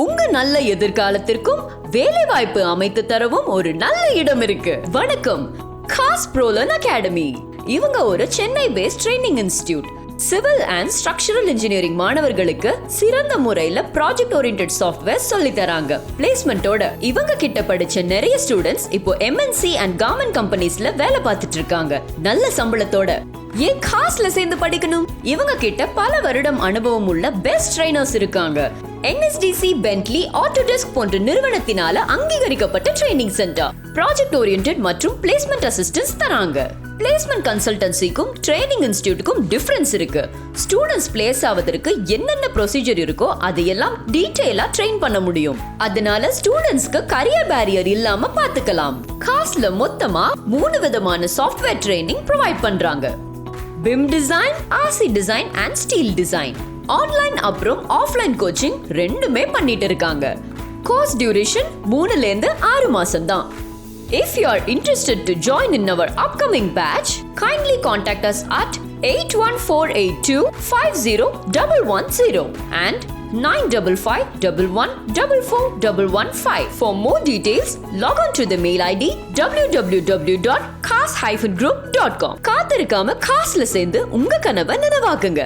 உங்க நல்ல எதிர்காலத்திற்கும் வேலை வாய்ப்பு அமைத்து தரவும் ஒரு நல்ல இடம் இருக்கு. வணக்கம், KHAAS Prolearn Academy. இவங்க ஒரு Chennai paste training institute. Civil and structural engineering மாணவர்களுக்கு சிறந்த முறையில ப்ராஜெக்ட் ஓரியன்டட் சாஃப்ட்வேர் சொல்லி தராங்க. பிளேஸ்மெண்டோட இவங்க கிட்ட படிச்ச நிறைய ஸ்டூடெண்ட்ஸ் இப்போ MNC அண்ட் கவர்மெண்ட் கம்பெனிஸ்ல வேலை பார்த்துட்டு இருக்காங்க. நல்ல சம்பளத்தோட. ஏன் KHAASல சேர்ந்து படிக்கணும்? இவங்க கிட்ட பல வருடம் அனுபவம் உள்ள பெஸ்ட் ட்ரைனர்ஸ் இருக்காங்க. NSDC Bentley Authorized போன்ற நிறுவனத்தினால அங்கீகரிக்கப்பட்ட ட்ரைனிங் சென்டர். ப்ராஜெக்ட் ஓரியன்டட் மற்றும் பிளேஸ்மெண்ட் அசிஸ்டன்ஸ் தராங்க. பிளேஸ்மெண்ட் கன்சல்டன்சிக்கும் ட்ரைனிங் இன்ஸ்டிடியூட்டுக்கும் டிஃபரன்ஸ் இருக்கு. ஸ்டூடெண்ட்ஸ் பிளேஸ் ஆவதற்கு என்னென்ன ப்ரொசீஜர் இருக்கோ அதையெல்லாம் டீடைலா ட்ரெயின் பண்ண முடியும். அதனால ஸ்டூடெண்ட்ஸ்க்கு கரியர் பேரியர் இல்லாம பாத்துக்கலாம். KHAASல மொத்தமா 3 விதமான சாஃப்ட்வேர் ட்ரைனிங் ப்ரொவைட் பண்றாங்க. BIM design, RC design and Steeles design. Online அப்புறம் ஆஃப்லைன் கோச்சிங் ரெண்டுமே பண்ணிட்டு இருக்காங்க. கோர்ஸ் டியூரேஷன் 3 ல இருந்து 6 மாசம் தான். If you are interested to join in our upcoming batch, kindly contact us at 81482501110 and 9551114415. For more details, log on to the mail ID www.kaas-group.com. காத்திருக்காம KHAASல சேர்ந்து உங்க கனவை நினைவாக்குங்க.